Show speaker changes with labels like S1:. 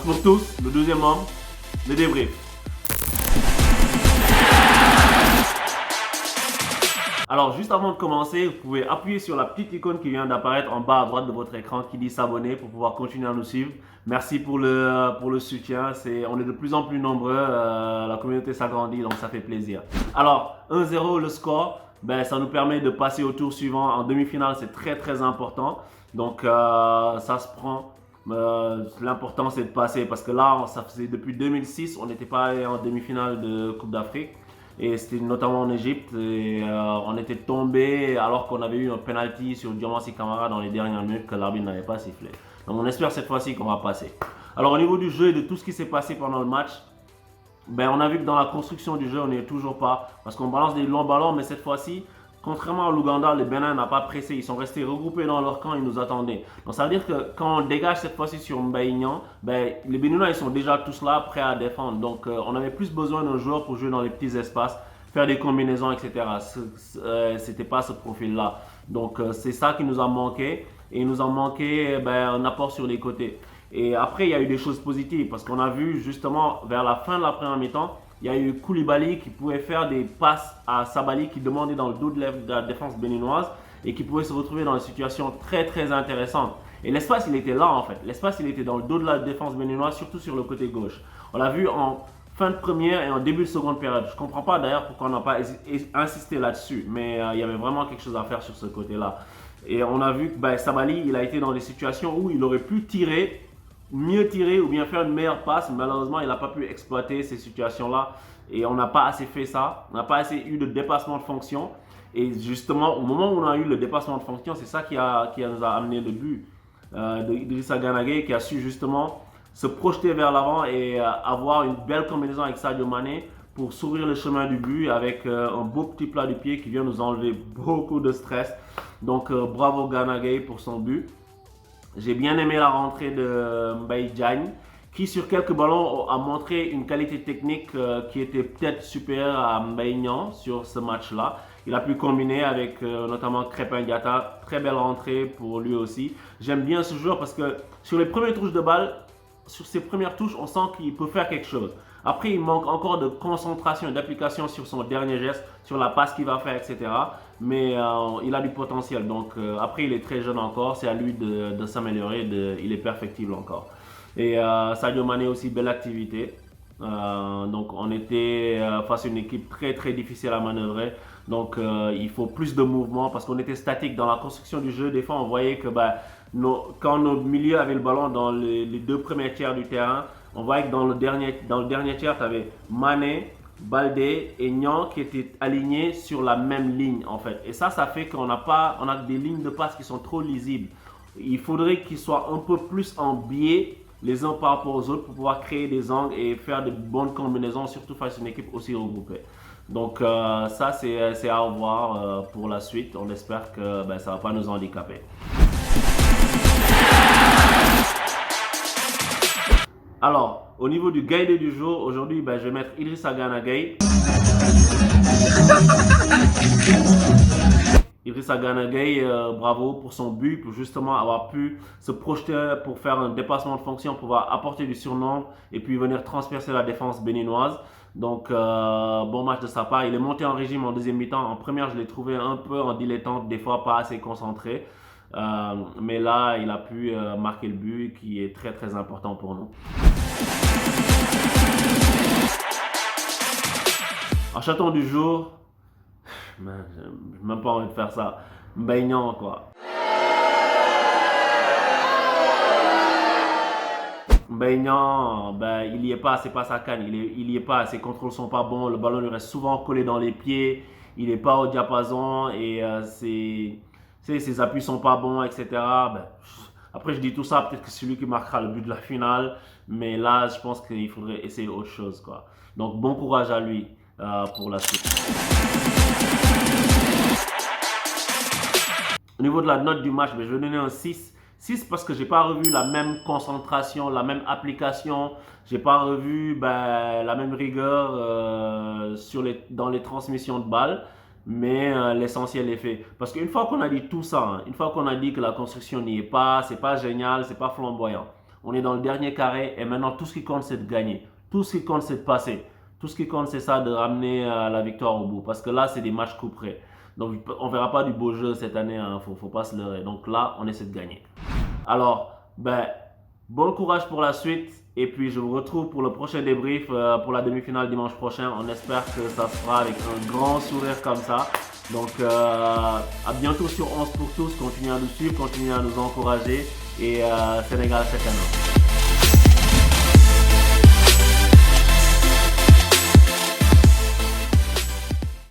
S1: pour tous, le deuxième homme, le débrief. Alors, juste avant de commencer, vous pouvez appuyer sur la petite icône qui vient d'apparaître en bas à droite de votre écran qui dit s'abonner pour pouvoir continuer à nous suivre. Merci pour le soutien. On est de plus en plus nombreux, la communauté s'agrandit, donc ça fait plaisir. Alors, 1-0 le score, ça nous permet de passer au tour suivant. En demi-finale, c'est très important. Donc, ça se prend. L'important, c'est de passer parce que là, ça faisait depuis 2006, on n'était pas allé en demi-finale de Coupe d'Afrique. Et c'était notamment en Égypte. Et on était tombé alors qu'on avait eu un penalty sur Diomansy Kamara dans les dernières minutes que l'arbitre n'avait pas sifflé. Donc on espère cette fois-ci qu'on va passer. Alors au niveau du jeu et de tout ce qui s'est passé pendant le match, on a vu que dans la construction du jeu, on n'y est toujours pas. Parce qu'on balance des longs ballons, mais cette fois-ci, contrairement à l'Ouganda, les Bénin n'ont pas pressé. Ils sont restés regroupés dans leur camp, ils nous attendaient. Donc ça veut dire que quand on dégage cette fois-ci sur Mbaïnian, les Béninois ils sont déjà tous là, prêts à défendre. Donc on avait plus besoin d'un joueur pour jouer dans les petits espaces, faire des combinaisons, etc. C'était pas ce profil-là. Donc c'est ça qui nous a manqué. Et il nous a manqué un apport sur les côtés. Et après, il y a eu des choses positives parce qu'on a vu justement vers la fin de la première mi-temps, il y a eu Koulibaly qui pouvait faire des passes à Sabali qui demandait dans le dos de la défense béninoise et qui pouvait se retrouver dans une situation très intéressanite. Et l'espace, il était là en fait. L'espace, il était dans le dos de la défense béninoise, surtout sur le côté gauche. On l'a vu en fin de première et en début de seconde période. Je ne comprends pas d'ailleurs pourquoi on n'a pas insisté là-dessus, mais il y avait vraiment quelque chose à faire sur ce côté-là. Et on a vu que Sabali, il a été dans des situations où il aurait pu tirer, mieux tirer ou bien faire une meilleure passe. Malheureusement, il n'a pas pu exploiter ces situations-là. Et on n'a pas assez fait ça. On n'a pas assez eu de dépassement de fonction. Et justement, au moment où on a eu le dépassement de fonction, c'est ça qui nous a amené le but d'Idrissa Gana Gueye, qui a su justement se projeter vers l'avant et avoir une belle combinaison avec Sadio Mané pour s'ouvrir le chemin du but avec un beau petit plat du pied qui vient nous enlever beaucoup de stress. Donc bravo Gana Gueye pour son but. J'ai bien aimé la rentrée de Mbaye Diagne qui sur quelques ballons a montré une qualité technique qui était peut-être supérieure à Mbaye Niang sur ce match-là. Il a pu combiner avec notamment Crépin Diatta. Très belle rentrée pour lui aussi. J'aime bien ce joueur parce que sur les premières touches de balle, sur ses premières touches, on sent qu'il peut faire quelque chose. Après, il manque encore de concentration et d'application sur son dernier geste, sur la passe qu'il va faire, etc. Mais il a du potentiel. Donc, après, il est très jeune encore. C'est à lui de s'améliorer. Il est perfectible encore. Et Sadio Mané aussi, belle activité. Donc, on était face à une équipe très difficile à manœuvrer. Donc, il faut plus de mouvement parce qu'on était statique dans la construction du jeu. Des fois, on voyait que quand nos milieux avaient le ballon dans les deux premiers tiers du terrain, on voyait que dans le dernier tiers, tu avais Mané, Baldé et Niang qui étaient alignés sur la même ligne en fait. Et ça fait qu'on a des lignes de passe qui sont trop lisibles. Il faudrait qu'ils soient un peu plus en biais les uns par rapport aux autres pour pouvoir créer des angles et faire de bonnes combinaisons, surtout face à une équipe aussi regroupée. Donc ça c'est à revoir pour la suite. On espère que ça ne va pas nous handicaper. Alors, au niveau du guide du jour, aujourd'hui, je vais mettre Idrissa Gana Gueye. Idrissa Gana Gueye, bravo pour son but, pour justement avoir pu se projeter pour faire un dépassement de fonction, pour pouvoir apporter du surnombre et puis venir transpercer la défense béninoise. Donc, bon match de sa part. Il est monté en régime en deuxième mi-temps. En première, je l'ai trouvé un peu en dilettante, des fois pas assez concentré. Mais là, il a pu marquer le but qui est très important pour nous. En chaton du jour, j'ai même pas envie de faire ça. Mbaye Niang quoi. Mbaye Niang, il y est pas, c'est pas sa canne. Il y est pas, ses contrôles sont pas bons. Le ballon lui reste souvent collé dans les pieds. Il est pas au diapason et ses appuis sont pas bons, etc. Après, je dis tout ça, peut-être que c'est lui qui marquera le but de la finale. Mais là, je pense qu'il faudrait essayer autre chose, quoi. Donc, bon courage à lui pour la suite. Au niveau de la note du match, je vais donner un 6. 6 parce que je n'ai pas revu la même concentration, la même application. Je n'ai pas revu la même rigueur dans les transmissions de balles. Mais l'essentiel est fait. Parce qu'une fois qu'on a dit tout ça, une fois qu'on a dit que la construction n'y est pas, c'est pas génial, c'est pas flamboyant, On est dans le dernier carré et maintenant tout ce qui compte c'est de gagner. Tout ce qui compte c'est de passer. Tout ce qui compte c'est ça, de ramener la victoire au bout. Parce que là c'est des matchs couperés. Donc on ne verra pas du beau jeu cette année, hein. Faut pas se leurrer. Donc là on essaie de gagner. Alors, bon courage pour la suite. Et puis je vous retrouve pour le prochain débrief pour la demi-finale dimanche prochain. On espère que ça se fera avec un grand sourire comme ça. Donc à bientôt sur 11 pour tous. Continuez à nous suivre, continuez à nous encourager. Et Sénégal cette année.